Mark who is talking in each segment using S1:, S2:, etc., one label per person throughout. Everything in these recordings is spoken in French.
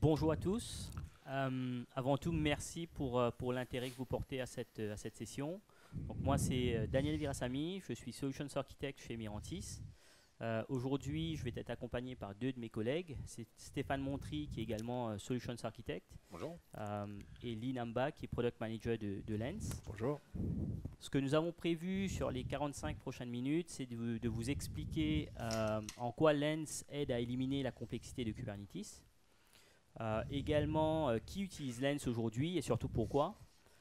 S1: Bonjour à tous. Avant tout, merci pour l'intérêt que vous portez à cette session. Donc moi, c'est Daniel Virasamy, je suis Solutions Architect chez Mirantis. Aujourd'hui, je vais être accompagné par deux de mes collègues. C'est Stéphane Montry, qui est également Solutions Architect,
S2: Bonjour.
S1: et Lee Namba, qui est Product Manager de Lens.
S2: Bonjour.
S1: Ce que nous avons prévu sur les 45 prochaines minutes, c'est de vous expliquer en quoi Lens aide à éliminer la complexité de Kubernetes. Également, qui utilise Lens aujourd'hui et surtout pourquoi.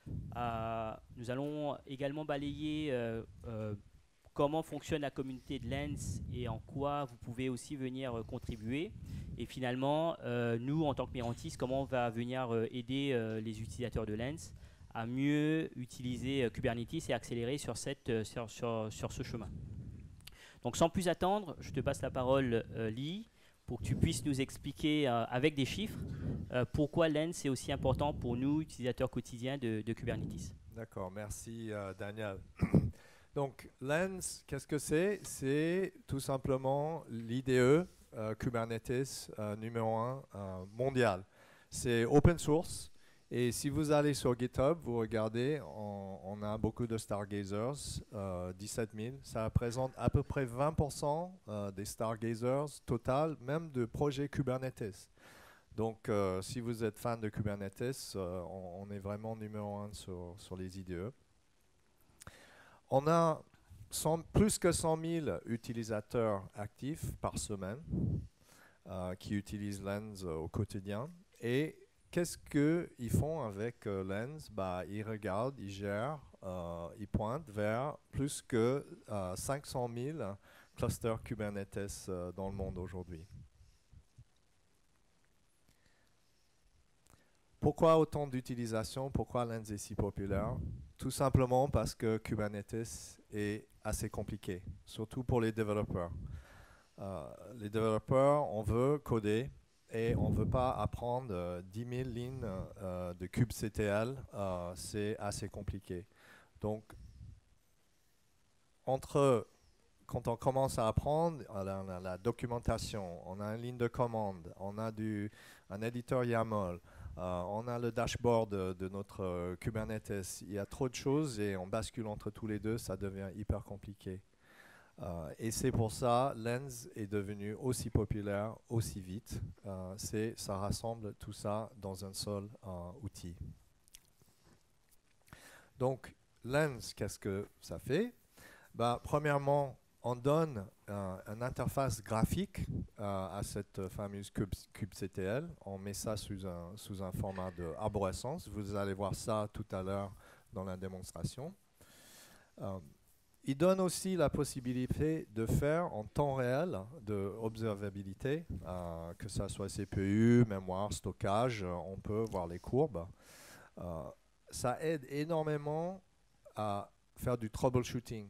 S1: Nous allons également balayer comment fonctionne la communauté de Lens et en quoi vous pouvez aussi venir contribuer. Et finalement, nous, en tant que Mirantis, comment on va venir aider les utilisateurs de Lens à mieux utiliser Kubernetes et accélérer sur ce chemin. Donc sans plus attendre, je te passe la parole, Lee, pour que tu puisses nous expliquer avec des chiffres pourquoi Lens est aussi important pour nous, utilisateurs quotidiens de Kubernetes.
S2: D'accord, merci Daniel. Donc, Lens, qu'est-ce que c'est? C'est tout simplement l'IDE Kubernetes numéro 1 mondial. C'est open source. Et si vous allez sur GitHub, vous regardez, on a beaucoup de Stargazers, 17 000. Ça représente à peu près 20% des Stargazers total, même de projets Kubernetes. Donc, si vous êtes fan de Kubernetes, on est vraiment numéro 1 sur les IDE. On a plus que 100 000 utilisateurs actifs par semaine qui utilisent Lens au quotidien. Et qu'est-ce qu'ils font avec Lens? Ils regardent, ils gèrent, ils pointent vers plus que 500 000 clusters Kubernetes dans le monde aujourd'hui. Pourquoi autant d'utilisation? Pourquoi Lens est si populaire? Tout simplement parce que Kubernetes est assez compliqué, surtout pour les développeurs. Les développeurs, on veut coder et on ne veut pas apprendre 10 000 lignes de kubectl. C'est assez compliqué. Donc, quand on commence à apprendre, on a la documentation, on a une ligne de commande, on a un éditeur YAML, on a le dashboard de notre Kubernetes. Il y a trop de choses et on bascule entre tous les deux, ça devient hyper compliqué. Et c'est pour ça Lens est devenu aussi populaire, aussi vite. Ça rassemble tout ça dans un seul outil. Donc, Lens, qu'est-ce que ça fait? Premièrement, on donne une interface graphique à cette fameuse kubectl. On met ça sous un format d'arborescence. Vous allez voir ça tout à l'heure dans la démonstration. Il donne aussi la possibilité de faire en temps réel de observabilité, que ce soit CPU, mémoire, stockage, on peut voir les courbes. Ça aide énormément à faire du troubleshooting.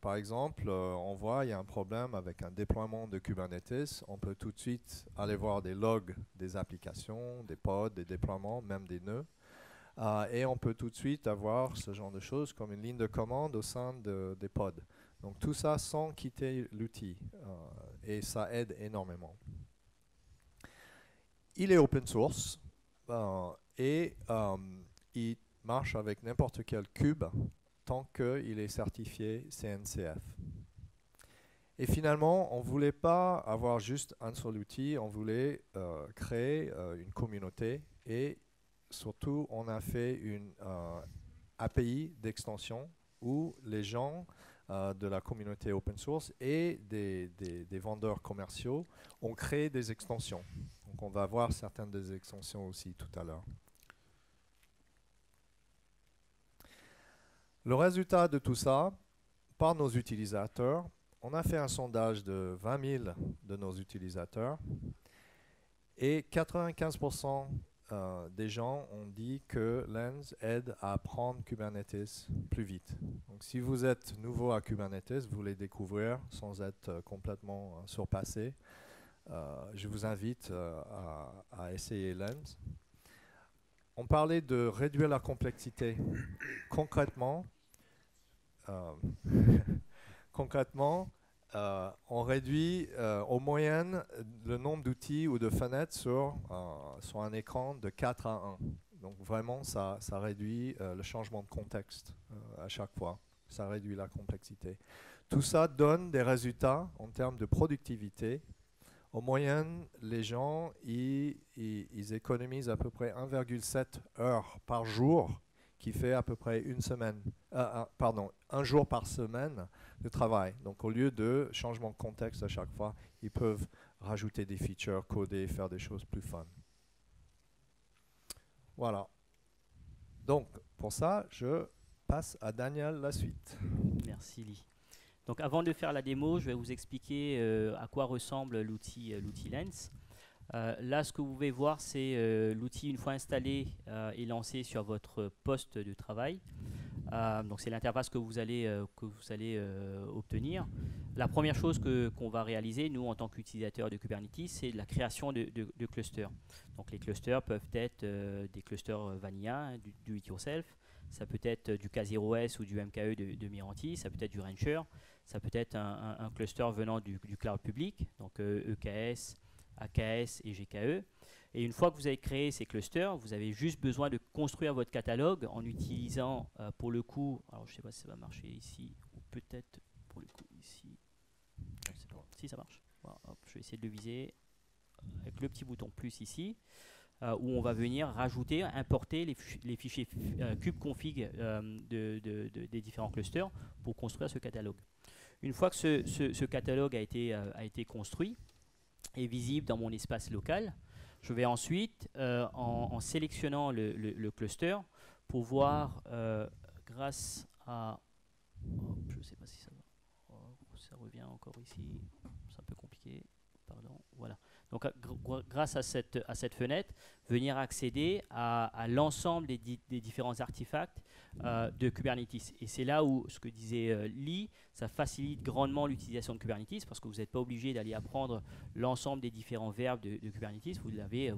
S2: Par exemple, on voit il y a un problème avec un déploiement de Kubernetes. On peut tout de suite aller voir des logs des applications, des pods, des déploiements, même des nœuds. Et on peut tout de suite avoir ce genre de choses comme une ligne de commande au sein des pods. Donc tout ça sans quitter l'outil. Et ça aide énormément. Il est open source et il marche avec n'importe quel kube tant qu'il est certifié CNCF. Et finalement, on ne voulait pas avoir juste un seul outil, on voulait créer une communauté et surtout, on a fait une API d'extension où les gens de la communauté open source et des vendeurs commerciaux ont créé des extensions. Donc on va voir certaines des extensions aussi tout à l'heure. Le résultat de tout ça, par nos utilisateurs, on a fait un sondage de 20 000 de nos utilisateurs et 95% des gens ont dit que Lens aide à apprendre Kubernetes plus vite. Donc si vous êtes nouveau à Kubernetes, vous voulez découvrir sans être complètement surpassé, je vous invite à essayer Lens. On parlait de réduire la complexité. Concrètement, on réduit en moyenne le nombre d'outils ou de fenêtres sur un écran de 4 à 1. Donc vraiment, ça réduit le changement de contexte à chaque fois. Ça réduit la complexité. Tout ça donne des résultats en termes de productivité. En moyenne, les gens ils économisent à peu près 1,7 heures par jour, qui fait à peu près un jour par semaine de travail. Donc au lieu de changement de contexte à chaque fois, ils peuvent rajouter des features, coder, faire des choses plus fun. Voilà. Donc pour ça, je passe à Daniel la suite.
S1: Merci Lee. Donc avant de faire la démo, je vais vous expliquer à quoi ressemble l'outil Lens. Là, ce que vous pouvez voir, c'est l'outil une fois installé et lancé sur votre poste de travail. Donc c'est l'interface que vous allez obtenir. La première chose qu'on va réaliser, nous en tant qu'utilisateurs de Kubernetes, c'est la création de clusters. Donc les clusters peuvent être des clusters vanilla, du it yourself. Ça peut être du K0S ou du MKE de Mirantis, ça peut être du Rancher, ça peut être un cluster venant du cloud public, donc EKS, AKS et GKE. Et une fois que vous avez créé ces clusters, vous avez juste besoin de construire votre catalogue en utilisant, pour le coup, alors je ne sais pas si ça va marcher ici, ou peut-être pour le coup ici, si ça marche. Voilà, hop, je vais essayer de le viser avec le petit bouton plus ici. Où on va venir rajouter, importer les fichiers kubeconfig des différents clusters pour construire ce catalogue. Une fois que ce catalogue a été construit et visible dans mon espace local, je vais ensuite, en sélectionnant le cluster, pouvoir, grâce à... je ne sais pas si ça va... ça revient encore ici, c'est un peu compliqué, pardon, voilà. Donc, grâce à cette fenêtre, venir accéder à l'ensemble des différents artefacts de Kubernetes. Et c'est là où, ce que disait Lee, ça facilite grandement l'utilisation de Kubernetes parce que vous n'êtes pas obligé d'aller apprendre l'ensemble des différents verbes de Kubernetes. Vous l'avez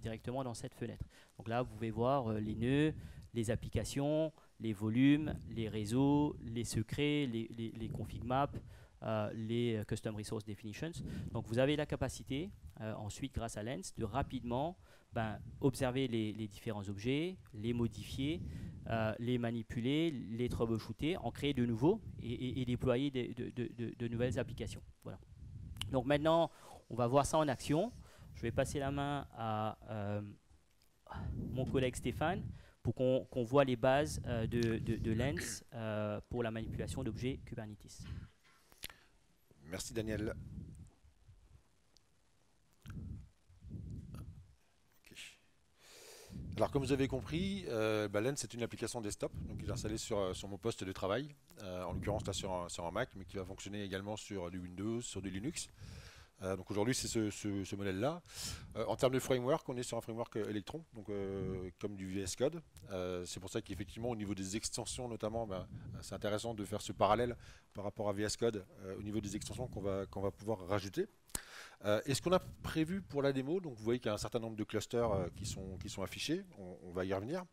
S1: directement dans cette fenêtre. Donc là, vous pouvez voir les nœuds, les applications, les volumes, les réseaux, les secrets, les config maps, les Custom Resource Definitions. Donc vous avez la capacité, ensuite grâce à Lens, de rapidement observer les différents objets, les modifier, les manipuler, les troubleshooter, en créer de nouveaux et déployer de nouvelles applications. Voilà. Donc maintenant, on va voir ça en action. Je vais passer la main à mon collègue Stéphane pour qu'on voit les bases de Lens pour la manipulation d'objets Kubernetes.
S3: Merci Daniel. Okay. Alors comme vous avez compris, Lens c'est une application desktop, donc il est installé sur mon poste de travail, en l'occurrence là sur un Mac, mais qui va fonctionner également sur du Windows, sur du Linux. Donc aujourd'hui c'est ce modèle-là. En termes de framework, on est sur un framework Electron, donc comme du VS Code. C'est pour ça qu'effectivement au niveau des extensions notamment, c'est intéressant de faire ce parallèle par rapport à VS Code au niveau des extensions qu'on va pouvoir rajouter. Et ce qu'on a prévu pour la démo, donc vous voyez qu'il y a un certain nombre de clusters qui sont affichés, on va y revenir.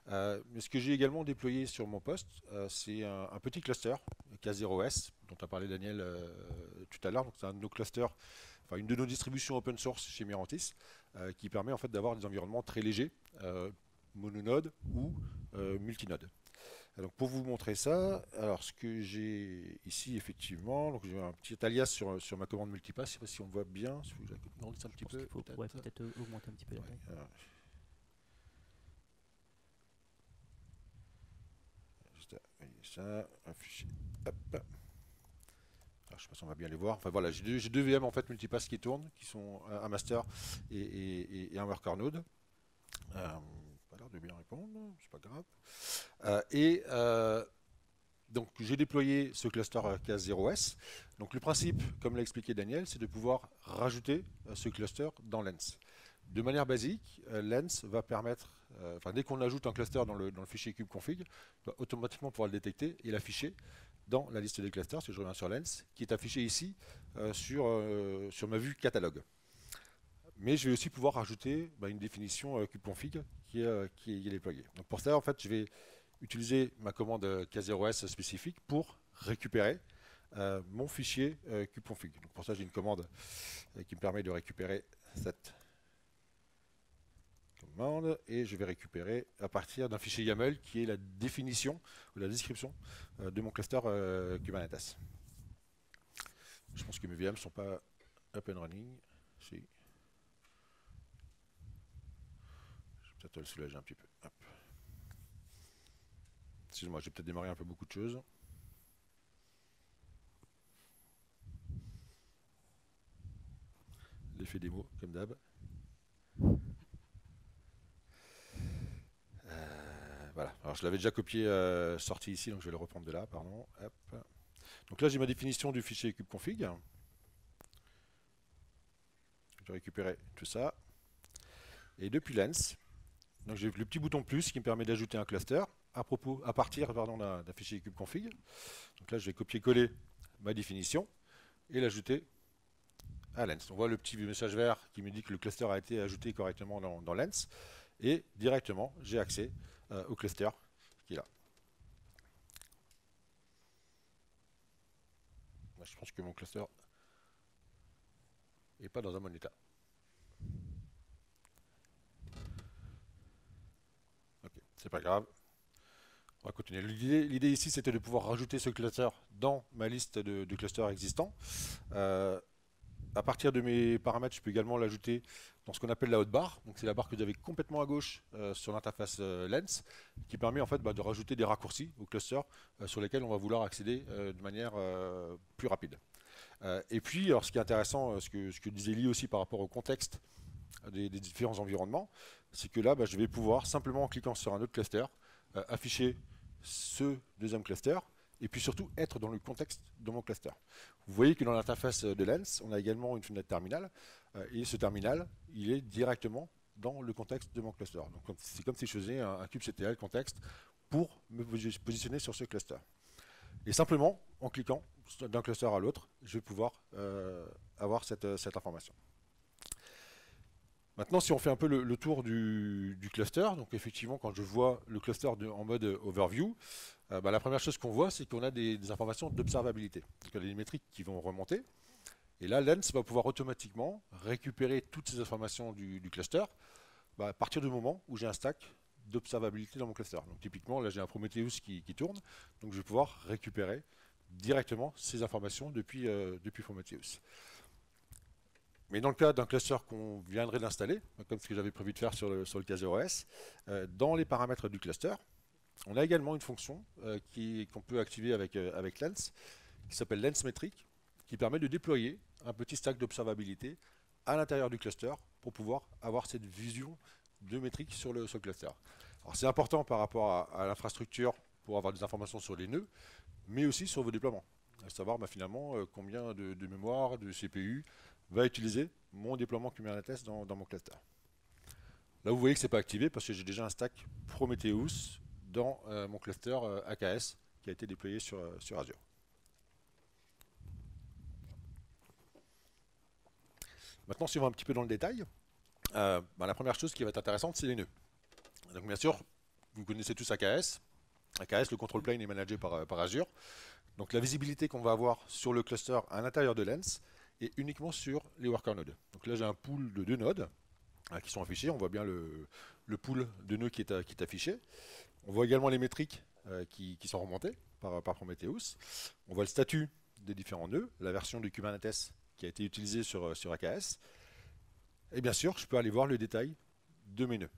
S3: Mais ce que j'ai également déployé sur mon poste, c'est un petit cluster K0S dont a parlé Daniel tout à l'heure. C'est un de nos clusters, enfin une de nos distributions open source chez Mirantis, qui permet en fait d'avoir des environnements très légers, mononode ou multinode. Donc pour vous montrer ça, alors ce que j'ai ici effectivement, donc j'ai un petit alias sur ma commande multipass, je ne sais pas si on voit bien, si vous agrandissez un petit peu.
S1: Peut-être augmenter un petit peu la taille.
S3: Ça, un fichier. Hop. Alors, je ne sais pas si on va bien les voir. Enfin voilà, j'ai deux VM en fait multipass qui tournent, qui sont un master et un worker node. Pas l'air de bien répondre, c'est pas grave. Donc j'ai déployé ce cluster K0S. Donc le principe, comme l'a expliqué Daniel, c'est de pouvoir rajouter ce cluster dans Lens. De manière basique, Lens va permettre, dès qu'on ajoute un cluster dans le fichier kubeconfig, il va automatiquement pouvoir le détecter et l'afficher dans la liste des clusters, si je reviens sur Lens, qui est affiché ici sur ma vue catalogue. Mais je vais aussi pouvoir rajouter une définition kubeconfig qui est déployée. Donc pour ça, en fait, je vais utiliser ma commande K0S spécifique pour récupérer mon fichier kubeconfig. Donc pour ça, j'ai une commande qui me permet de récupérer cette commande et je vais récupérer à partir d'un fichier YAML qui est la définition ou la description de mon cluster Kubernetes. Je pense que mes VM ne sont pas up and running. Si. Je vais peut-être le soulager un petit peu. Excuse-moi, j'ai peut-être démarré un peu beaucoup de choses. L'effet démo, comme d'hab. Voilà, alors je l'avais déjà copié, sorti ici, donc je vais le reprendre de là, pardon. Hop. Donc là, j'ai ma définition du fichier kubeconfig. Je vais récupérer tout ça. Et depuis Lens, donc j'ai le petit bouton plus qui me permet d'ajouter un cluster à partir d'un fichier kubeconfig. Donc là, je vais copier-coller ma définition et l'ajouter à Lens. On voit le petit message vert qui me dit que le cluster a été ajouté correctement dans Lens. Et directement, j'ai accès au cluster qui est là. Moi, je pense que mon cluster n'est pas dans un bon état. Ok, c'est pas grave. On va continuer. L'idée ici, c'était de pouvoir rajouter ce cluster dans ma liste de clusters existants. À partir de mes paramètres, je peux également l'ajouter dans ce qu'on appelle la hotbar. Donc c'est la barre que vous avez complètement à gauche sur l'interface Lens, qui permet en fait de rajouter des raccourcis au cluster sur lesquels on va vouloir accéder de manière plus rapide. Et puis, alors, ce qui est intéressant, ce que disait Lee aussi par rapport au contexte des différents environnements, c'est que là, je vais pouvoir simplement en cliquant sur un autre cluster afficher ce deuxième cluster et puis surtout être dans le contexte de mon cluster. Vous voyez que dans l'interface de Lens, on a également une fenêtre terminal et ce terminal, il est directement dans le contexte de mon cluster. Donc c'est comme si je faisais un kubectl contexte pour me positionner sur ce cluster. Et simplement, en cliquant d'un cluster à l'autre, je vais pouvoir avoir cette information. Maintenant, si on fait un peu le tour du cluster, donc effectivement, quand je vois le cluster en mode overview, la première chose qu'on voit, c'est qu'on a des informations d'observabilité. Donc il y a des métriques qui vont remonter. Et là, Lens va pouvoir automatiquement récupérer toutes ces informations du cluster à partir du moment où j'ai un stack d'observabilité dans mon cluster. Donc typiquement, là j'ai un Prometheus qui tourne, donc je vais pouvoir récupérer directement ces informations depuis Prometheus. Mais dans le cas d'un cluster qu'on viendrait d'installer, comme ce que j'avais prévu de faire sur le K0S, dans les paramètres du cluster, on a également une fonction qu'on peut activer avec Lens, qui s'appelle Lens Metric, qui permet de déployer un petit stack d'observabilité à l'intérieur du cluster pour pouvoir avoir cette vision de métriques sur le cluster. Alors c'est important par rapport à l'infrastructure pour avoir des informations sur les nœuds, mais aussi sur vos déploiements. À savoir finalement combien de mémoire, de CPU va utiliser mon déploiement Kubernetes dans mon cluster. Là vous voyez que ce n'est pas activé parce que j'ai déjà un stack Prometheus dans mon cluster AKS qui a été déployé sur Azure. Maintenant, si on va un petit peu dans le détail, la première chose qui va être intéressante, c'est les nœuds. Donc bien sûr, vous connaissez tous AKS. AKS, le control plane est managé par Azure. Donc la visibilité qu'on va avoir sur le cluster à l'intérieur de Lens est uniquement sur les worker nodes. Donc là, j'ai un pool de 2 nodes qui sont affichés. On voit bien le pool de nœuds qui est affiché. On voit également les métriques qui sont remontées par Prometheus. On voit le statut des différents nœuds, la version de Kubernetes qui a été utilisée sur AKS. Et bien sûr, je peux aller voir le détail de mes nœuds.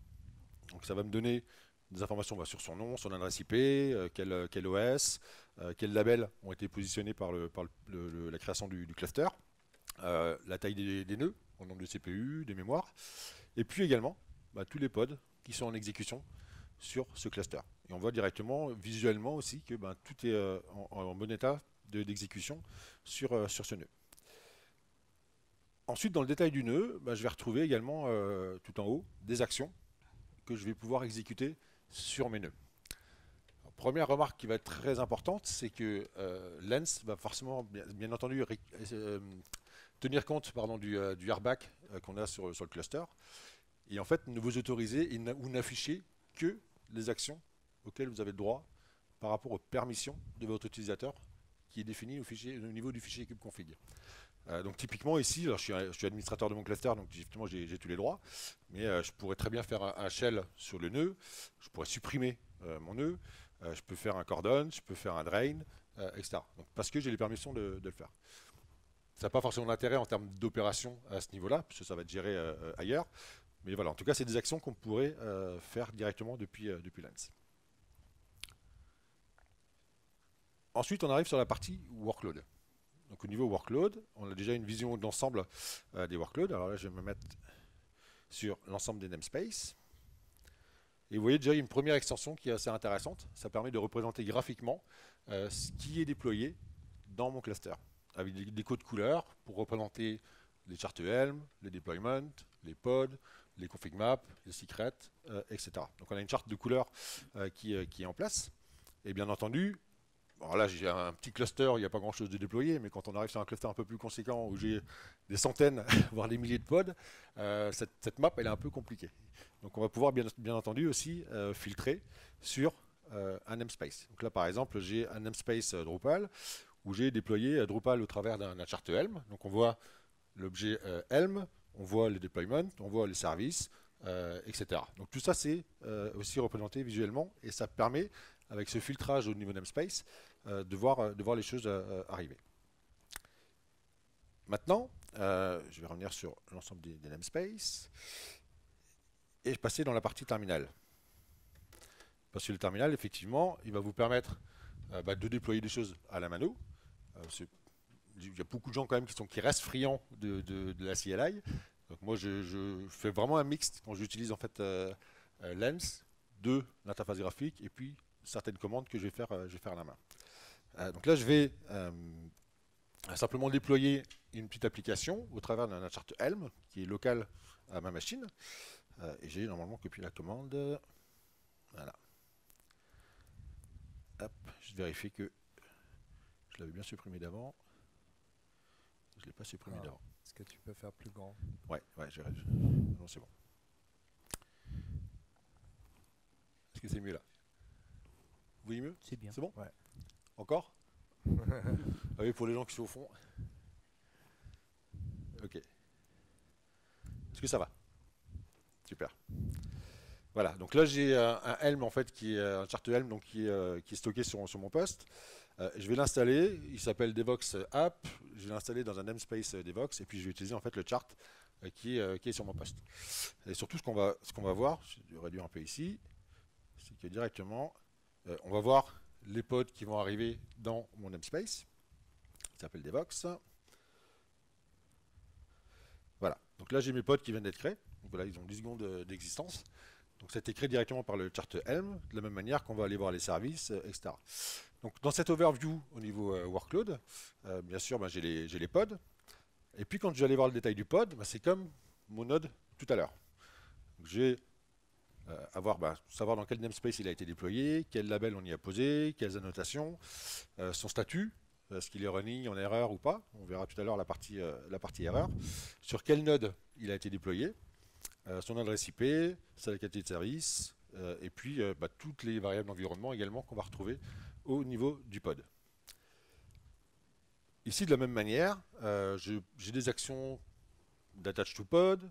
S3: Donc ça va me donner des informations sur son nom, son adresse IP, quel OS, quels labels ont été positionnés par la création du cluster, la taille des nœuds, le nombre de CPU, des mémoires, et puis également tous les pods qui sont en exécution sur ce cluster. Et on voit directement, visuellement aussi, que tout est en bon état d'exécution sur ce nœud. Ensuite, dans le détail du nœud, je vais retrouver également tout en haut des actions que je vais pouvoir exécuter sur mes nœuds. Alors, première remarque qui va être très importante, c'est que Lens va forcément, bien entendu, tenir compte du RBAC qu'on a sur le cluster, et en fait ne vous autoriser ou n'afficher que les actions auxquelles vous avez le droit par rapport aux permissions de votre utilisateur qui est défini au niveau du fichier kubeconfig. Donc typiquement ici, alors je suis administrateur de mon cluster, donc justement j'ai tous les droits, mais je pourrais très bien faire un shell sur le nœud, je pourrais supprimer mon nœud, je peux faire un cordon, je peux faire un drain, etc. Donc, parce que j'ai les permissions de le faire. Ça n'a pas forcément d'intérêt en termes d'opération à ce niveau-là, puisque ça va être géré ailleurs. Mais voilà, en tout cas, c'est des actions qu'on pourrait faire directement depuis Lens. Ensuite, on arrive sur la partie workload. Donc au niveau workload, on a déjà une vision d'ensemble des workloads. Alors là, je vais me mettre sur l'ensemble des namespaces. Et vous voyez déjà, il y a une première extension qui est assez intéressante. Ça permet de représenter graphiquement ce qui est déployé dans mon cluster, avec des codes couleurs pour représenter les charts Helm, les deployments, les pods, les config maps, les secrets, etc. Donc on a une charte de couleurs qui est en place. Et bien entendu, bon, là j'ai un petit cluster, il n'y a pas grand chose de déployer, mais quand on arrive sur un cluster un peu plus conséquent où j'ai des centaines, voire des milliers de pods, cette map elle est un peu compliquée. Donc on va pouvoir bien entendu aussi filtrer sur un namespace. Donc là par exemple j'ai un namespace Drupal où j'ai déployé Drupal au travers d'un chart Helm. Donc on voit l'objet Helm, on voit les deployments, on voit les services, etc. Donc tout ça c'est aussi représenté visuellement et ça permet avec ce filtrage au niveau namespace de voir les choses arriver. Maintenant, je vais revenir sur l'ensemble des namespaces et passer dans la partie terminal. Parce que le terminal, effectivement, il va vous permettre de déployer des choses à la mano. Il y a beaucoup de gens quand même qui restent friands de la CLI. Donc moi, je fais vraiment un mix quand j'utilise en fait Lens de l'interface graphique et puis certaines commandes que je vais faire à la main. Donc là, je vais simplement déployer une petite application au travers d'un chart Helm qui est local à ma machine. Et j'ai normalement copié la commande. Voilà. Hop, je vérifie que je l'avais bien supprimé d'avant. Je ne l'ai pas supprimé d'avant.
S2: Est-ce que tu peux faire plus grand?
S3: Ouais, non, c'est bon. Est-ce que c'est mieux là? Vous voyez mieux?
S1: C'est bien.
S3: C'est bon?
S2: Ouais.
S3: Encore? Ah oui, pour les gens qui sont au fond. Ok. Est-ce que ça va? Super. Voilà, donc là j'ai un Helm en fait qui est un chart Helm donc qui est stocké sur mon poste. Je vais l'installer, il s'appelle Devox App, je vais l'installer dans un namespace Devox et puis je vais utiliser en fait le chart qui est sur mon poste. Et surtout ce qu'on va voir, je vais réduire un peu ici, c'est que directement on va voir les pods qui vont arriver dans mon namespace, qui s'appelle Devox. Voilà, donc là j'ai mes pods qui viennent d'être créés, donc voilà ils ont 10 secondes d'existence. Donc ça a été créé directement par le chart Helm, de la même manière qu'on va aller voir les services, etc. Donc dans cette overview au niveau workload, bien sûr j'ai les pods. Et puis quand je vais aller voir le détail du pod, c'est comme mon node tout à l'heure. Je vais savoir dans quel namespace il a été déployé, quel label on y a posé, quelles annotations, son statut, est-ce qu'il est running en erreur ou pas. On verra tout à l'heure la partie erreur. Sur quel node il a été déployé. Son adresse IP, sa qualité de service, et puis toutes les variables d'environnement également qu'on va retrouver au niveau du pod. Ici, de la même manière, j'ai des actions d'attach to pod,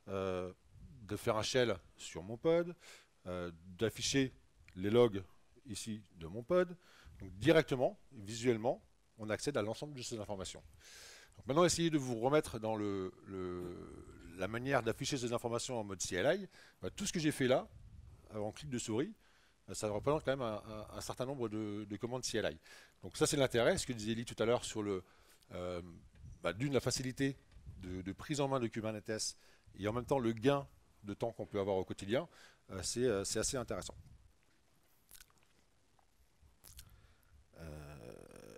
S3: de faire un shell sur mon pod, d'afficher les logs ici de mon pod. Donc directement, visuellement, on accède à l'ensemble de ces informations. Donc maintenant, essayez de vous remettre dans la manière d'afficher ces informations en mode CLI. Tout ce que j'ai fait là, en clic de souris, ça représente quand même un certain nombre de commandes CLI. Donc ça c'est l'intérêt, ce que disait Elie tout à l'heure sur d'une la facilité de prise en main de Kubernetes et en même temps le gain de temps qu'on peut avoir au quotidien, c'est assez intéressant.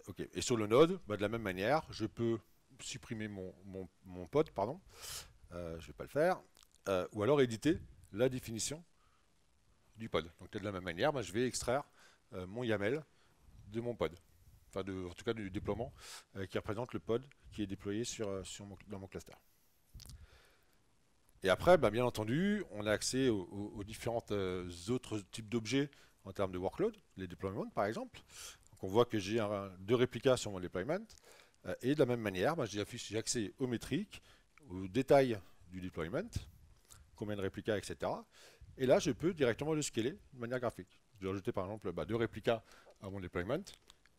S3: Ok. Et sur le node, de la même manière, je peux supprimer mon pod, pardon. Je ne vais pas le faire. Ou alors éditer la définition du pod. Donc de la même manière, je vais extraire mon YAML de mon pod. Enfin, en tout cas du déploiement qui représente le pod qui est déployé dans mon cluster. Et après, bien entendu, on a accès aux différents autres types d'objets en termes de workload, les déploiements par exemple. Donc Donc on voit que j'ai deux réplicas sur mon deployment. Et de la même manière, j'ai accès aux métriques, aux détails du deployment, combien de réplicas, etc. Et là, je peux directement le scaler de manière graphique. Je vais rajouter par exemple deux réplicas à mon deployment.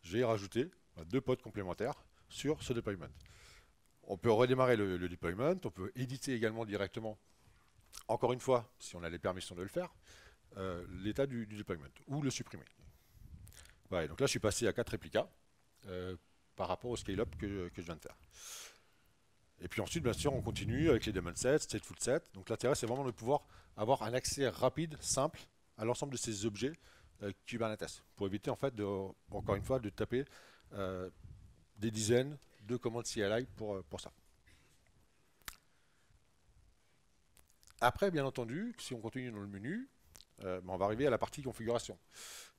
S3: J'ai rajouté deux pods complémentaires sur ce deployment. On peut redémarrer le deployment, on peut éditer également directement, encore une fois, si on a les permissions de le faire, l'état du deployment, ou le supprimer. Voilà, donc là, je suis passé à 4 réplicas par rapport au scale-up que je viens de faire. Et puis ensuite, bien sûr, on continue avec les daemon sets, stateful sets. Donc l'intérêt, c'est vraiment de pouvoir avoir un accès rapide, simple, à l'ensemble de ces objets Kubernetes, pour éviter, en fait, encore une fois, de taper des dizaines de commandes CLI pour ça. Après, bien entendu, si on continue dans le menu, on va arriver à la partie configuration.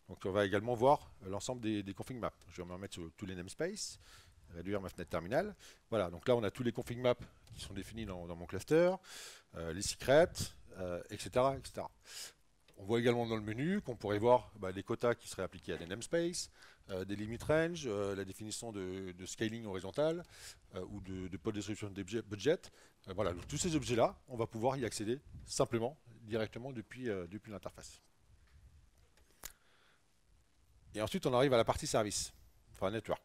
S3: Donc on va également voir l'ensemble des config maps. Je vais me remettre sur tous les namespaces, réduire ma fenêtre terminale. Voilà, donc là on a tous les config maps qui sont définis dans mon cluster, les secrets, etc., etc. On voit également dans le menu qu'on pourrait voir les quotas qui seraient appliqués à des namespaces, des limit range, la définition de scaling horizontal ou de pod distribution de budget. Voilà, donc, tous ces objets-là, on va pouvoir y accéder simplement, directement depuis l'interface. Et ensuite, on arrive à la partie service, enfin network,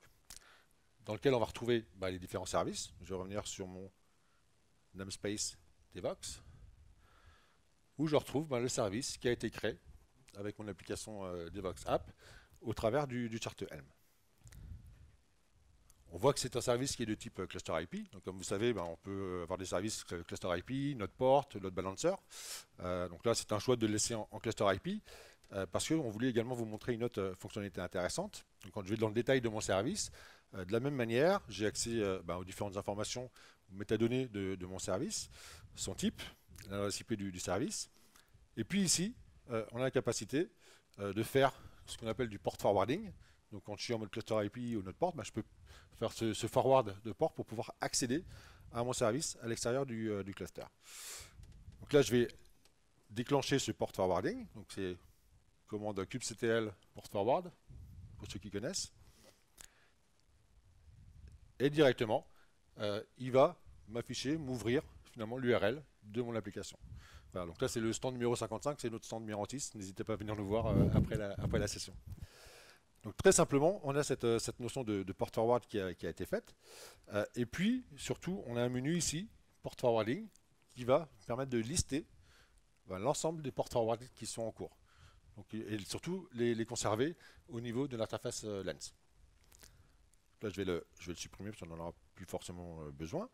S3: dans lequel on va retrouver les différents services. Je vais revenir sur mon namespace Devox, où je retrouve le service qui a été créé avec mon application Devox App au travers du chart Helm. On voit que c'est un service qui est de type cluster IP. Donc, comme vous savez, on peut avoir des services cluster IP, node port, load balancer. Donc là, c'est un choix de le laisser en cluster IP parce qu'on voulait également vous montrer une autre fonctionnalité intéressante. Donc, quand je vais dans le détail de mon service, de la même manière, j'ai accès aux différentes informations, aux métadonnées de mon service, son type, l'adresse IP du service. Et puis ici, on a la capacité de faire ce qu'on appelle du port forwarding. Donc quand je suis en mode cluster IP ou node port, je peux faire ce forward de port pour pouvoir accéder à mon service à l'extérieur du cluster. Donc là, je vais déclencher ce port forwarding. Donc c'est commande kubectl port forward, pour ceux qui connaissent. Et directement, il va m'afficher, m'ouvrir finalement l'URL de mon application. Voilà, donc là, c'est le stand numéro 55, c'est notre stand numéro 6. N'hésitez pas à venir nous voir après la session. Donc très simplement, on a cette notion de port forward qui a été faite. Et puis, surtout, on a un menu ici, port forwarding, qui va permettre de lister l'ensemble des port forward qui sont en cours. Donc, et surtout, les conserver au niveau de l'interface Lens. Là, je vais le supprimer parce qu'on n'en aura plus forcément besoin.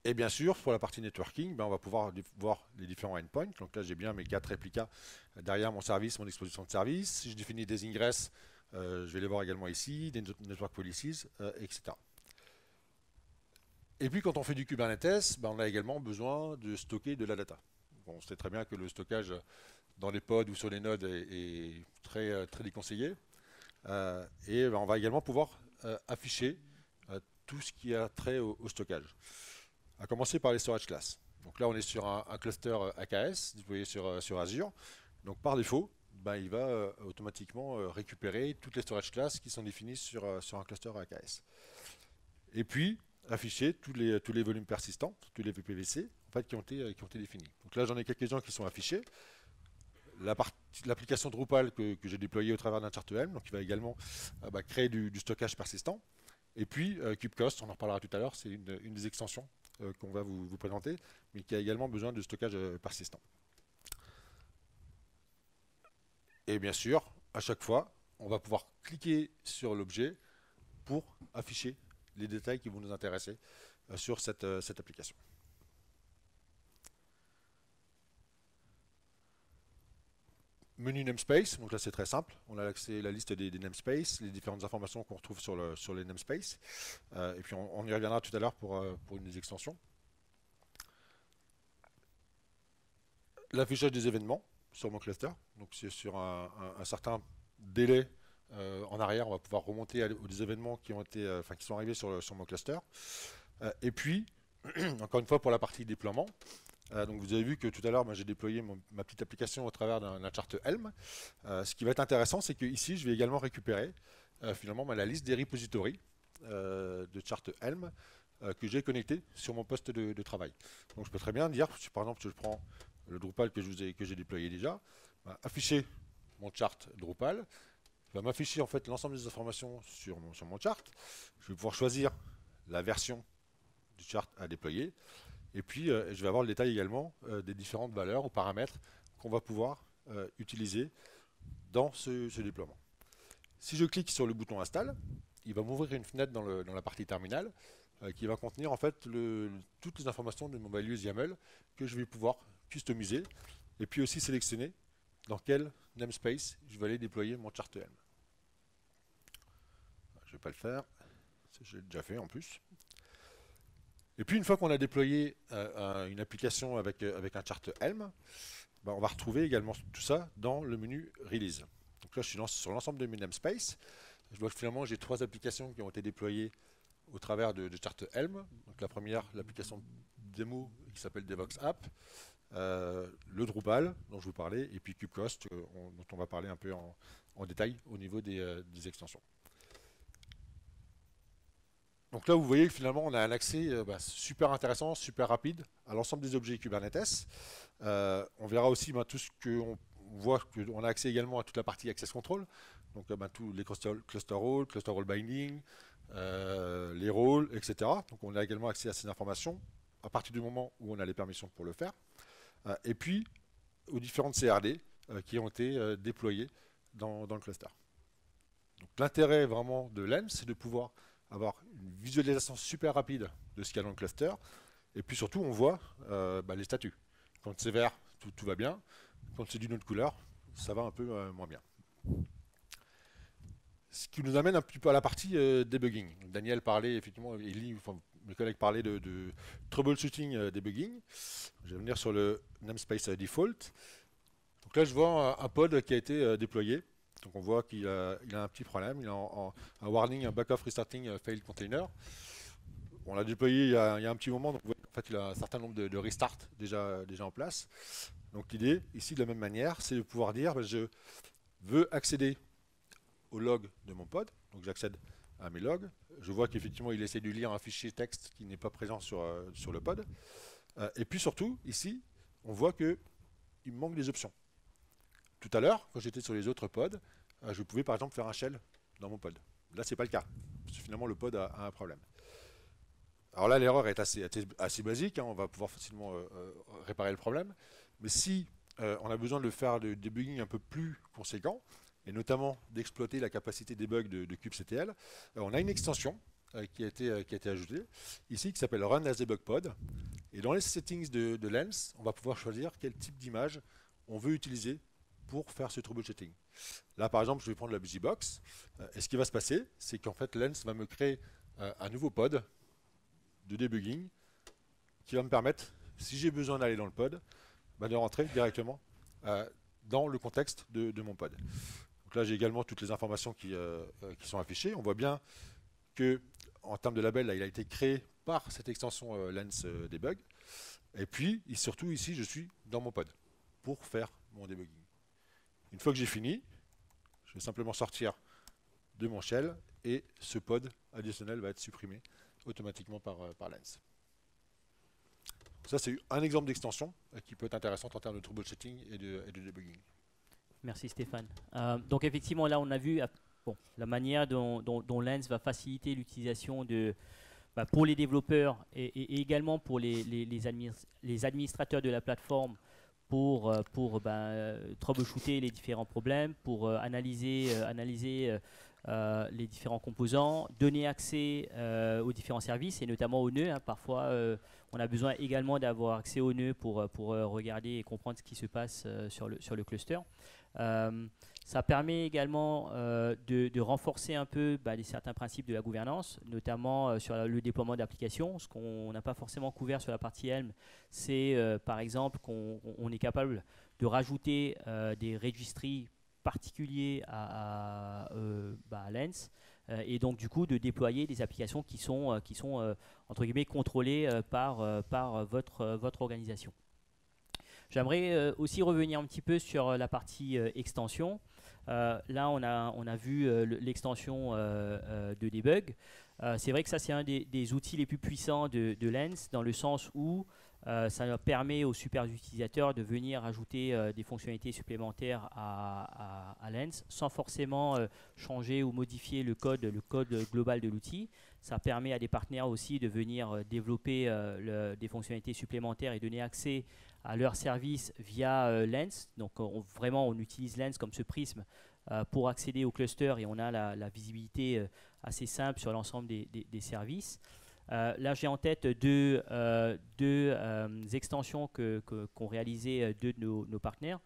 S3: Et bien sûr, pour la partie networking, on va pouvoir voir les différents endpoints. Donc là, j'ai bien mes 4 réplicas derrière mon service, mon exposition de service. Si je définis des ingress, je vais les voir également ici, des network policies, etc. Et puis, quand on fait du Kubernetes, on a également besoin de stocker de la data. Bon, on sait très bien que le stockage dans les pods ou sur les nodes est très, très déconseillé. Et on va également pouvoir afficher tout ce qui a trait au stockage. À commencer par les storage classes. Donc là, on est sur un cluster AKS déployé sur Azure. Donc par défaut, il va automatiquement récupérer toutes les storage classes qui sont définies sur un cluster AKS. Et puis, afficher tous les volumes persistants, tous les VPVC en fait, qui ont été définis. Donc là, j'en ai quelques-uns qui sont affichés. L'application Drupal que j'ai déployée au travers d'un chart Helm, donc il va également créer du stockage persistant. Et puis, kubectl, on en reparlera tout à l'heure, c'est une des extensions qu'on va vous présenter, mais qui a également besoin de stockage persistant. Et bien sûr, à chaque fois, on va pouvoir cliquer sur l'objet pour afficher les détails qui vont nous intéresser sur cette application. Menu namespace, donc là c'est très simple, on a accès à la liste des namespaces, les différentes informations qu'on retrouve sur les namespaces, et puis on y reviendra tout à l'heure pour une des extensions. L'affichage des événements sur mon cluster, donc c'est sur un certain délai en arrière, on va pouvoir remonter aux événements qui sont arrivés sur mon cluster. Et puis, encore une fois pour la partie déploiement, Donc vous avez vu que tout à l'heure, j'ai déployé ma petite application au travers d'un chart Helm. Ce qui va être intéressant, c'est que ici, je vais également récupérer finalement la liste des repositories de chart Helm que j'ai connecté sur mon poste de travail. Donc je peux très bien dire, par exemple, si je prends le Drupal que j'ai déployé déjà, afficher mon chart Drupal, il va m'afficher en fait l'ensemble des informations sur mon chart. Je vais pouvoir choisir la version du chart à déployer. Et puis, je vais avoir le détail également des différentes valeurs ou paramètres qu'on va pouvoir utiliser dans ce déploiement. Si je clique sur le bouton Install, il va m'ouvrir une fenêtre dans la partie terminale qui va contenir en fait toutes les informations de mon values YAML que je vais pouvoir customiser et puis aussi sélectionner dans quel namespace je vais aller déployer mon chart Helm. Je ne vais pas le faire, j'ai déjà fait en plus. Et puis une fois qu'on a déployé une application avec un chart Helm, on va retrouver également tout ça dans le menu Release. Donc là je suis sur l'ensemble de mes namespaces. Je vois que finalement j'ai 3 applications qui ont été déployées au travers de chart Helm. Donc la première, l'application démo qui s'appelle Devox App, le Drupal dont je vous parlais, et puis KubeCost dont on va parler un peu en détail au niveau des extensions. Donc là, vous voyez que finalement, on a un accès super intéressant, super rapide à l'ensemble des objets Kubernetes. On verra aussi tout ce qu'on voit, qu'on a accès également à toute la partie Access Control. Donc tous les cluster role binding, les rôles, etc. Donc on a également accès à ces informations à partir du moment où on a les permissions pour le faire. Et puis, aux différentes CRD qui ont été déployées dans le cluster. Donc l'intérêt vraiment de Lens, c'est de pouvoir avoir une visualisation super rapide de ce qu'il y a dans le cluster. Et puis surtout, on voit les statuts. Quand c'est vert, tout va bien. Quand c'est d'une autre couleur, ça va un peu moins bien. Ce qui nous amène un petit peu à la partie debugging. Daniel parlait, effectivement, mes collègues parlaient de troubleshooting debugging. Je vais venir sur le namespace default. Donc là, je vois un pod qui a été déployé. Donc on voit qu'il a un petit problème, il a un warning, un backup restarting failed container. On l'a déployé il y a un petit moment, donc en fait il a un certain nombre de restarts déjà en place. Donc l'idée ici de la même manière, c'est de pouvoir dire je veux accéder au log de mon pod, donc j'accède à mes logs. Je vois qu'effectivement il essaie de lire un fichier texte qui n'est pas présent sur le pod. Et puis surtout ici, on voit qu'il me manque des options. Tout à l'heure, quand j'étais sur les autres pods, je pouvais par exemple faire un shell dans mon pod. Là, ce n'est pas le cas. Parce que finalement, le pod a un problème. Alors là, l'erreur est assez basique. On va pouvoir facilement réparer le problème. Mais si on a besoin de faire du debugging un peu plus conséquent, et notamment d'exploiter la capacité debug de kubectl, on a une extension qui a été ajoutée ici, qui s'appelle Run as Debug Pod. Et dans les settings de Lens, on va pouvoir choisir quel type d'image on veut utiliser pour faire ce troubleshooting. Là, par exemple, je vais prendre la BusyBox. Et ce qui va se passer, c'est qu'en fait, Lens va me créer un nouveau pod de debugging qui va me permettre, si j'ai besoin d'aller dans le pod, de rentrer directement dans le contexte de mon pod. Donc là, j'ai également toutes les informations qui sont affichées. On voit bien que, en termes de label, là, il a été créé par cette extension Lens Debug. Et puis, surtout ici, je suis dans mon pod pour faire mon debugging. Une fois que j'ai fini, je vais simplement sortir de mon shell et ce pod additionnel va être supprimé automatiquement par Lens. Ça, c'est un exemple d'extension qui peut être intéressante en termes de troubleshooting et de debugging.
S1: Merci Stéphane. Donc effectivement, là, on a vu la manière dont Lens va faciliter l'utilisation pour les développeurs et également pour les administrateurs de la plateforme pour troubleshooter les différents problèmes, pour analyser les différents composants, donner accès aux différents services et notamment aux nœuds. Parfois, on a besoin également d'avoir accès aux nœuds pour regarder et comprendre ce qui se passe sur le cluster. Ça permet également de renforcer un peu certains principes de la gouvernance, notamment sur le déploiement d'applications. Ce qu'on n'a pas forcément couvert sur la partie Helm, c'est par exemple qu'on est capable de rajouter des registries particuliers à Lens et donc du coup de déployer des applications qui sont entre guillemets contrôlées par votre organisation. J'aimerais aussi revenir un petit peu sur la partie extension. Là, on a vu l'extension de debug. C'est vrai que ça, c'est un des outils les plus puissants de Lens, dans le sens où ça permet aux super utilisateurs de venir ajouter des fonctionnalités supplémentaires à Lens sans forcément changer ou modifier le code global de l'outil. Ça permet à des partenaires aussi de venir développer des fonctionnalités supplémentaires et donner accès à leurs services via Lens. Donc vraiment, on utilise Lens comme ce prisme pour accéder au cluster et on a la visibilité assez simple sur l'ensemble des services. Là, j'ai en tête deux extensions qu'ont réalisées deux de nos partenaires.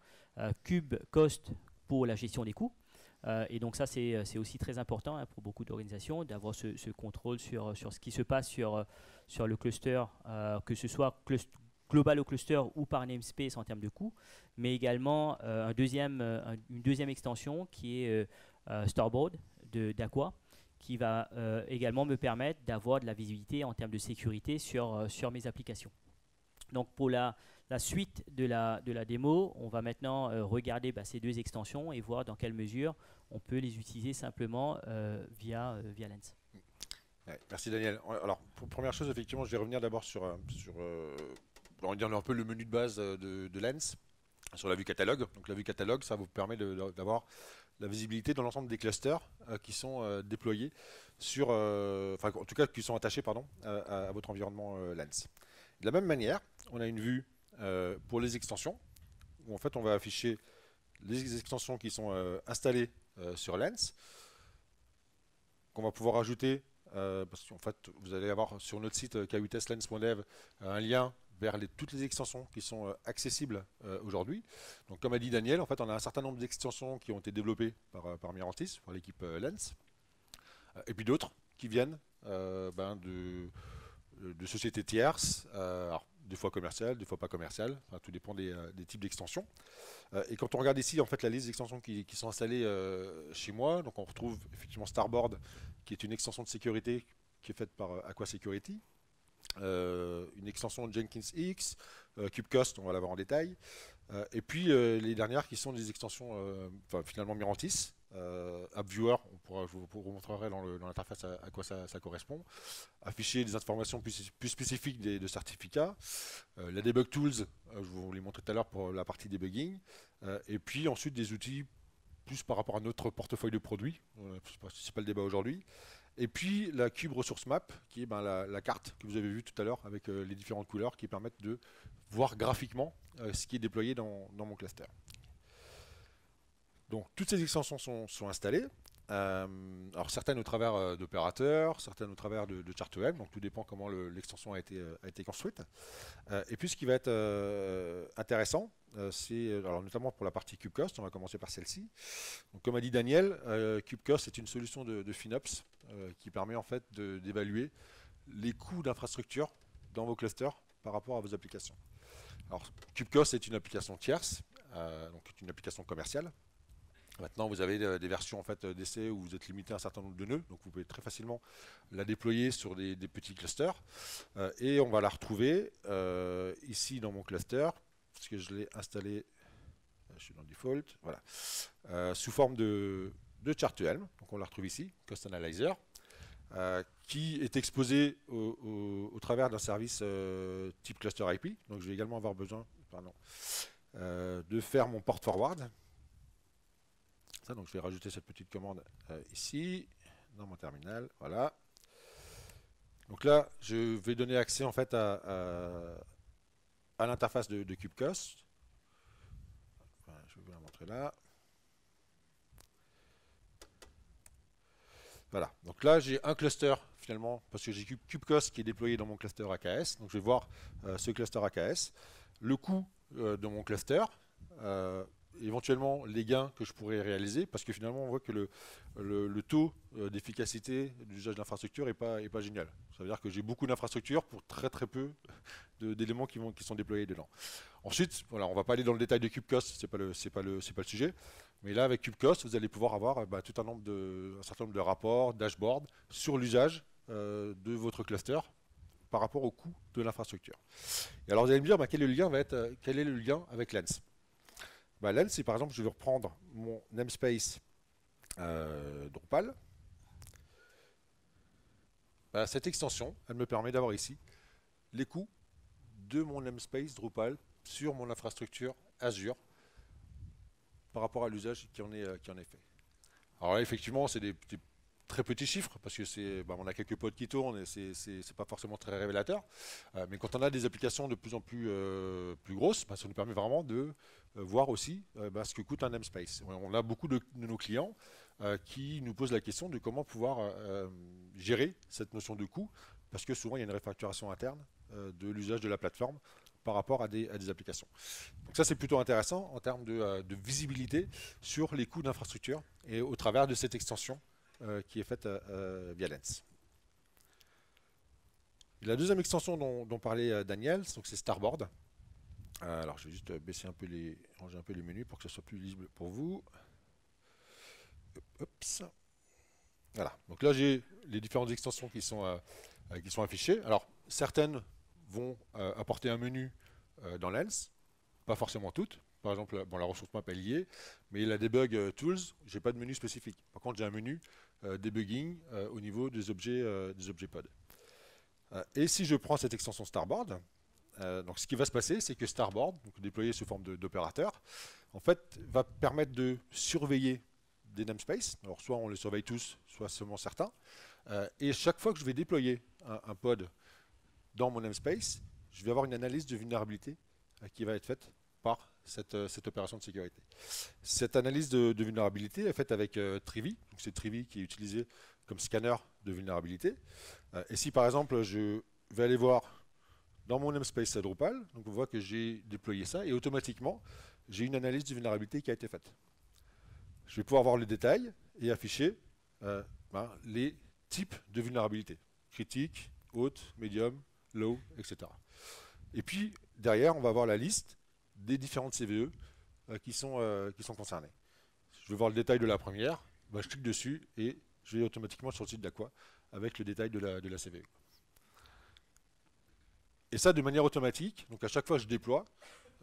S1: KubeCost pour la gestion des coûts. Et donc ça, c'est aussi très important pour beaucoup d'organisations d'avoir ce contrôle sur ce qui se passe sur le cluster, que ce soit global au cluster ou par namespace en termes de coûts, mais également une deuxième extension qui est Starboard d'Aqua, qui va également me permettre d'avoir de la visibilité en termes de sécurité sur mes applications. Donc pour la suite de la démo, on va maintenant regarder ces deux extensions et voir dans quelle mesure on peut les utiliser simplement via Lens.
S3: Ouais, merci Daniel. Alors, première chose, effectivement, je vais revenir d'abord sur on va dire un peu le menu de base de Lens, sur la vue catalogue. Donc la vue catalogue, ça vous permet d'avoir la visibilité dans l'ensemble des clusters qui sont déployés sur, enfin en tout cas qui sont attachés à votre environnement Lens. De la même manière, on a une vue pour les extensions, où en fait on va afficher les extensions qui sont installées sur Lens, qu'on va pouvoir ajouter, parce qu'en fait vous allez avoir sur notre site kutestlens.dev un lien vers toutes les extensions qui sont accessibles aujourd'hui. Donc comme a dit Daniel, en fait on a un certain nombre d'extensions qui ont été développées par Mirantis, par l'équipe Lens, et puis d'autres qui viennent de sociétés tierces, alors, des fois commerciales, des fois pas commerciales, enfin, tout dépend des types d'extensions. Et quand on regarde ici en fait la liste d'extensions qui sont installées chez moi, donc on retrouve effectivement Starboard, qui est une extension de sécurité qui est faite par Aqua Security, une extension Jenkins X, KubeCost, on va la voir en détail, et puis les dernières qui sont des extensions finalement Mirantis, AppViewer, je vous montrerai dans l'interface à quoi ça correspond, afficher des informations plus spécifiques de certificats, la Debug Tools, je vous les montrer tout à l'heure pour la partie debugging, et puis ensuite des outils plus par rapport à notre portefeuille de produits, c'est pas le débat aujourd'hui. Et puis la Cube Resource Map, qui est la carte que vous avez vue tout à l'heure avec les différentes couleurs qui permettent de voir graphiquement ce qui est déployé dans mon cluster. Donc toutes ces extensions sont installées. Alors certaines au travers d'opérateurs, certaines au travers de Chart-EM, donc tout dépend comment l'extension a été construite. Et puis ce qui va être intéressant, c'est notamment pour la partie KubeCost, on va commencer par celle-ci. Donc comme a dit Daniel, KubeCost est une solution de FinOps qui permet en fait d'évaluer les coûts d'infrastructure dans vos clusters par rapport à vos applications. Alors KubeCost est une application tierce, donc une application commerciale. Maintenant, vous avez des versions en fait, d'essai où vous êtes limité à un certain nombre de nœuds, donc vous pouvez très facilement la déployer sur des petits clusters. Et on va la retrouver ici dans mon cluster, parce que je l'ai installé, je suis dans le default, voilà, sous forme de Chart-EM. Donc on la retrouve ici, Cost Analyzer, qui est exposé au travers d'un service type Cluster IP. Donc je vais également avoir besoin de faire mon port forward. Donc je vais rajouter cette petite commande ici, dans mon terminal, voilà. Donc là, je vais donner accès en fait à l'interface de KubeCost. Voilà, je vais vous la montrer là. Voilà, donc là j'ai un cluster finalement, parce que j'ai KubeCost qui est déployé dans mon cluster AKS. Donc je vais voir ce cluster AKS, le coût de mon cluster, éventuellement les gains que je pourrais réaliser, parce que finalement on voit que le taux d'efficacité d'usage d'infrastructure n'est pas génial. Ça veut dire que j'ai beaucoup d'infrastructures pour très peu d'éléments qui sont déployés dedans. Ensuite, voilà, on ne va pas aller dans le détail de KubeCost, c'est pas le sujet, mais là avec KubeCost vous allez pouvoir avoir un certain nombre de rapports, dashboards sur l'usage de votre cluster par rapport au coût de l'infrastructure. Et alors vous allez me dire, quel est le lien avec Lens? Lens, si par exemple je veux reprendre mon namespace Drupal, cette extension, elle me permet d'avoir ici les coûts de mon namespace Drupal sur mon infrastructure Azure par rapport à l'usage qui en est fait. Alors là, effectivement, c'est des très petits chiffres parce que on a quelques pods qui tournent et c'est pas forcément très révélateur. Mais quand on a des applications de plus en plus grosses, ça nous permet vraiment de voir aussi ce que coûte un namespace. On a beaucoup de nos clients qui nous posent la question de comment pouvoir gérer cette notion de coût, parce que souvent il y a une réfacturation interne de l'usage de la plateforme par rapport à des applications. Donc ça c'est plutôt intéressant en termes de visibilité sur les coûts d'infrastructure et au travers de cette extension qui est faite via Lens. La deuxième extension dont parlait Daniel, c'est Starboard. Alors je vais juste baisser ranger un peu les menus pour que ce soit plus lisible pour vous. Oups. Voilà, donc là j'ai les différentes extensions qui sont affichées. Alors certaines vont apporter un menu dans Lens, pas forcément toutes. Par exemple, la ressource map est liée, mais la debug tools, j'ai pas de menu spécifique. Par contre, j'ai un menu debugging au niveau des objets pod. Et si je prends cette extension Starboard, donc ce qui va se passer, c'est que Starboard, donc déployé sous forme d'opérateur, en fait, va permettre de surveiller des namespaces. Alors soit on les surveille tous, soit seulement certains. Et chaque fois que je vais déployer un pod dans mon namespace, je vais avoir une analyse de vulnérabilité qui va être faite par cette opération de sécurité. Cette analyse de vulnérabilité est faite avec Trivy. C'est Trivy qui est utilisé comme scanner de vulnérabilité. Et si par exemple je vais aller voir dans mon namespace Drupal, donc on voit que j'ai déployé ça et automatiquement j'ai une analyse de vulnérabilité qui a été faite. Je vais pouvoir voir le détail et afficher les types de vulnérabilité. Critique, haute, médium, low, etc. Et puis derrière, on va avoir la liste des différentes CVE qui sont concernées. Je vais voir le détail de la première, je clique dessus et je vais automatiquement sur le site d'Aqua avec le détail de la CVE. Et ça de manière automatique, donc à chaque fois que je déploie,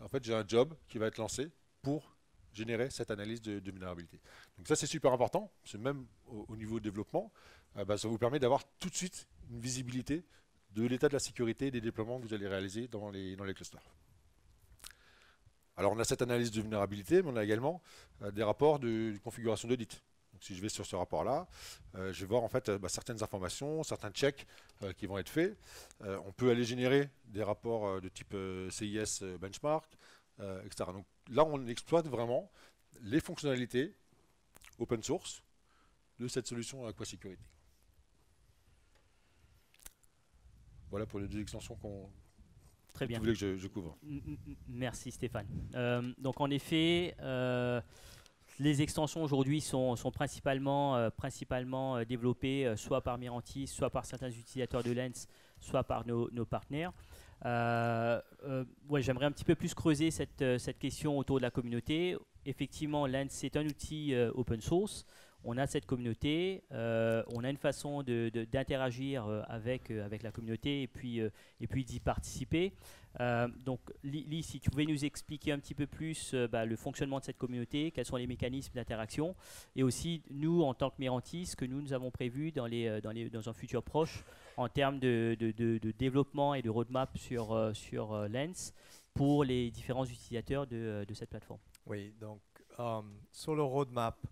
S3: en fait j'ai un job qui va être lancé pour générer cette analyse de vulnérabilité. Donc ça c'est super important, c'est même au niveau développement, ça vous permet d'avoir tout de suite une visibilité de l'état de la sécurité des déploiements que vous allez réaliser dans les clusters. Alors on a cette analyse de vulnérabilité, mais on a également des rapports de configuration d'audit. Donc si je vais sur ce rapport-là, je vais voir en fait certaines informations, certains checks qui vont être faits. On peut aller générer des rapports de type CIS benchmark, etc. Donc là on exploite vraiment les fonctionnalités open source de cette solution Aqua Security. Voilà pour les deux extensions
S1: Très bien.
S3: Vous voulez que je couvre.
S1: Merci Stéphane. Donc en effet, les extensions aujourd'hui sont principalement développées soit par Mirantis, soit par certains utilisateurs de Lens, soit par nos partenaires. J'aimerais un petit peu plus creuser cette question autour de la communauté. Effectivement, Lens c'est un outil open source. On a cette communauté, on a une façon d'interagir avec la communauté et puis d'y participer. Donc, Lee, si tu pouvais nous expliquer un petit peu plus le fonctionnement de cette communauté, quels sont les mécanismes d'interaction, et aussi nous, en tant que Mirantis, ce que nous avons prévu dans un futur proche en termes de développement et de roadmap sur Lens pour les différents utilisateurs de cette plateforme.
S2: Oui, donc sur le roadmap,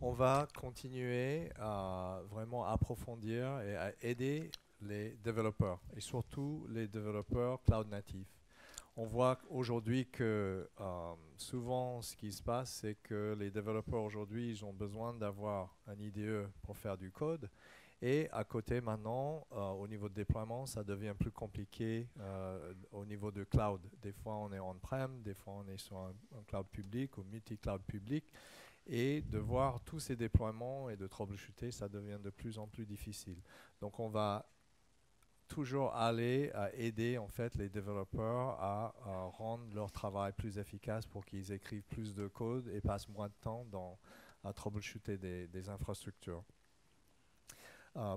S2: on va continuer à vraiment approfondir et à aider les développeurs et surtout les développeurs cloud natifs. On voit aujourd'hui que souvent ce qui se passe, c'est que les développeurs aujourd'hui, ils ont besoin d'avoir un IDE pour faire du code. Et à côté maintenant, au niveau de déploiement, ça devient plus compliqué au niveau de cloud. Des fois on est on-prem, des fois on est sur un cloud public ou multi-cloud public. Et de voir tous ces déploiements et de troubleshooter, ça devient de plus en plus difficile. Donc on va toujours aller à aider en fait les développeurs à rendre leur travail plus efficace pour qu'ils écrivent plus de code et passent moins de temps à troubleshooter des infrastructures.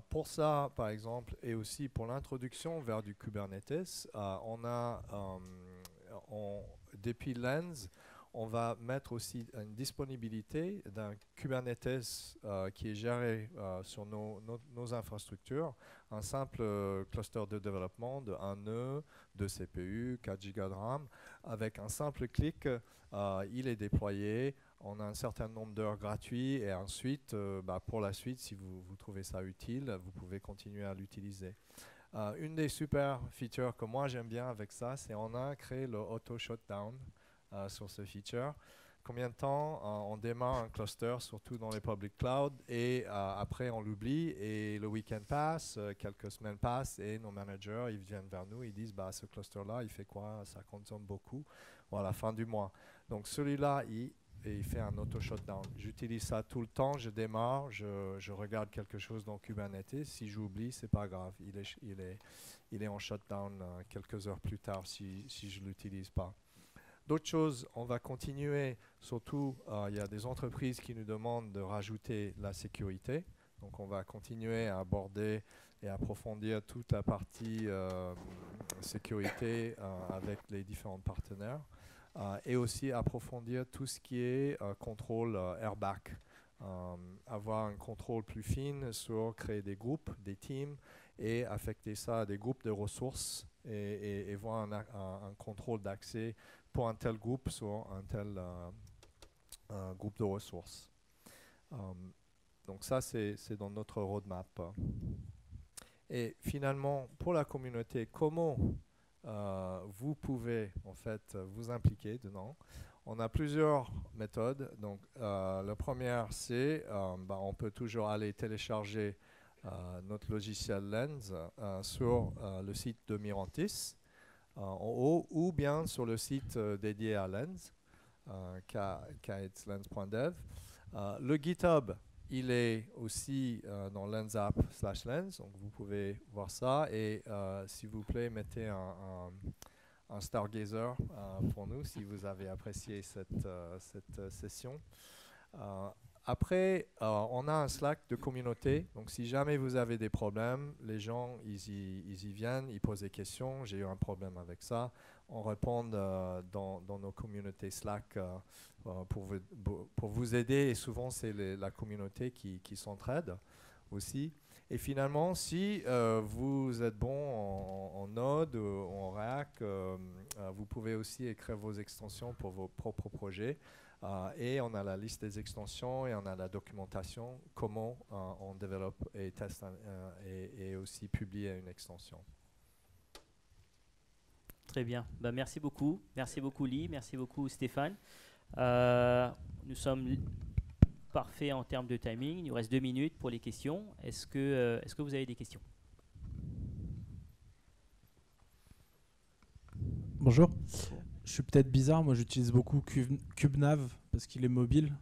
S2: Pour ça, par exemple, et aussi pour l'introduction vers du Kubernetes, depuis Lens, on va mettre aussi une disponibilité d'un Kubernetes qui est géré sur nos infrastructures, un simple cluster de développement de 1 nœud, 2 CPU, 4 Go de RAM. Avec un simple clic, il est déployé. On a un certain nombre d'heures gratuites et ensuite, pour la suite, si vous trouvez ça utile, vous pouvez continuer à l'utiliser. Une des super features que moi j'aime bien avec ça, c'est on a créé le auto shutdown sur ce feature. Combien de temps on démarre un cluster, surtout dans les public cloud, et après on l'oublie, et le week-end passe, quelques semaines passent, et nos managers ils viennent vers nous, ils disent ce cluster-là, il fait quoi? Ça consomme beaucoup. Voilà, fin du mois. Donc celui-là, il fait un auto-shutdown. J'utilise ça tout le temps, je démarre, je regarde quelque chose dans Kubernetes. Si j'oublie, c'est pas grave. Il est en shutdown quelques heures plus tard si je ne l'utilise pas. D'autres choses, on va continuer, surtout il y a des entreprises qui nous demandent de rajouter la sécurité. Donc on va continuer à aborder et approfondir toute la partie sécurité avec les différents partenaires. Et aussi approfondir tout ce qui est contrôle airbag. Avoir un contrôle plus fin sur créer des groupes, des teams, et affecter ça à des groupes de ressources et voir un contrôle d'accès pour un tel groupe sur un tel groupe de ressources. Donc ça, c'est dans notre roadmap. Et finalement, pour la communauté, comment vous pouvez en fait vous impliquer dedans? On a plusieurs méthodes. Donc, la première, c'est on peut toujours aller télécharger notre logiciel Lens sur le site de Mirantis en haut, ou bien sur le site dédié à Lens, kxlens.dev. Le GitHub, il est aussi dans lensapp/lens, donc vous pouvez voir ça. Et s'il vous plaît, mettez un Stargazer pour nous si vous avez apprécié cette session. Après, on a un Slack de communauté. Donc, si jamais vous avez des problèmes, les gens, ils y viennent, ils posent des questions. J'ai eu un problème avec ça. On répond dans nos communautés Slack pour vous aider. Et souvent, c'est la communauté qui s'entraide aussi. Et finalement, si vous êtes bon en Node ou en React, vous pouvez aussi écrire vos extensions pour vos propres projets. Et on a la liste des extensions et on a la documentation, comment on développe et teste et aussi publie une extension.
S1: Très bien. Merci beaucoup. Merci beaucoup, Lee. Merci beaucoup, Stéphane. Nous sommes parfaits en termes de timing. Il nous reste 2 minutes pour les questions. Est-ce que vous avez des questions?
S4: Bonjour. Je suis peut-être bizarre, moi j'utilise beaucoup KubeNav parce qu'il est mobile.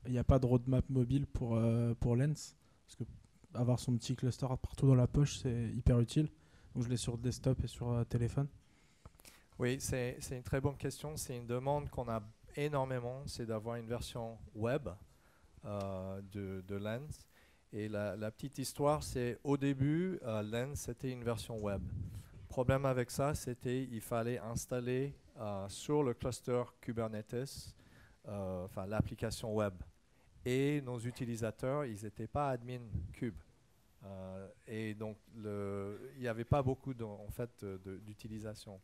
S4: Il n'y a pas de roadmap mobile pour Lens. Parce que avoir son petit cluster partout dans la poche, c'est hyper utile. Donc je l'ai sur desktop et sur téléphone.
S2: Oui, c'est une très bonne question. C'est une demande qu'on a énormément, c'est d'avoir une version web de Lens. Et la petite histoire, c'est au début, Lens, c'était une version web. Le problème avec ça, c'était qu'il fallait installer sur le cluster Kubernetes, l'application web. Et nos utilisateurs, ils n'étaient pas admin Kube. Et donc, il n'y avait pas beaucoup d'utilisation.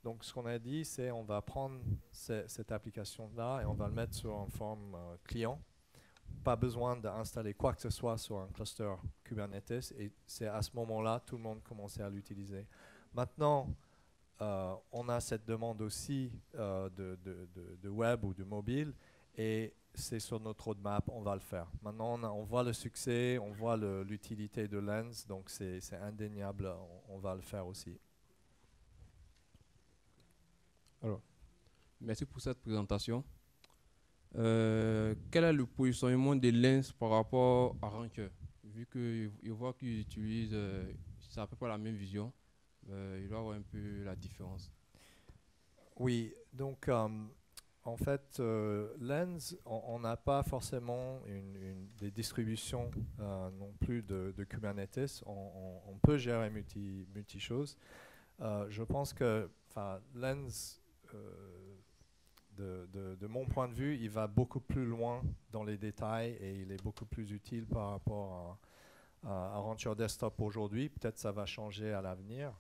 S2: Donc, ce qu'on a dit, c'est on va prendre cette application-là et on va le mettre sur une forme client. Pas besoin d'installer quoi que ce soit sur un cluster Kubernetes. Et c'est à ce moment-là, tout le monde commençait à l'utiliser. Maintenant, on a cette demande aussi de web ou de mobile, et c'est sur notre roadmap, on va le faire. Maintenant, on voit le succès, on voit l'utilité de Lens, donc c'est indéniable, on va le faire aussi.
S5: Alors, merci pour cette présentation. Quel est le positionnement de Lens par rapport à Rancher? Vu que je vois qu'ils utilisent, c'est à peu près la même vision. Il doit y avoir un peu la différence.
S2: Oui, donc en fait, Lens, on n'a pas forcément des distributions non plus de Kubernetes. On peut gérer multi-choses. Je pense que Lens, de mon point de vue, il va beaucoup plus loin dans les détails et il est beaucoup plus utile par rapport à Rancher Desktop aujourd'hui. Peut-être ça va changer à l'avenir,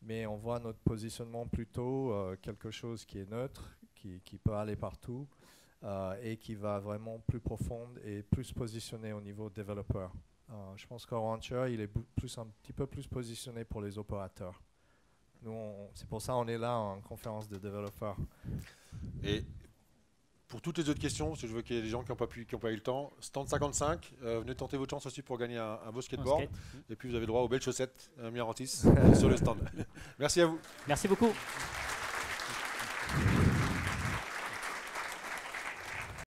S2: mais on voit notre positionnement plutôt quelque chose qui est neutre, qui peut aller partout et qui va vraiment plus profonde et plus positionné au niveau développeur. Je pense que Rancher, il est un petit peu plus positionné pour les opérateurs. Nous, c'est pour ça qu'on est là en conférence de développeurs.
S3: Et pour toutes les autres questions, parce que je vois qu'il y a des gens qui n'ont pas eu le temps, stand 55, venez tenter votre chance aussi pour gagner un beau skateboard. Et puis vous avez droit aux belles chaussettes Mirantis sur le stand. Merci à vous.
S1: Merci beaucoup.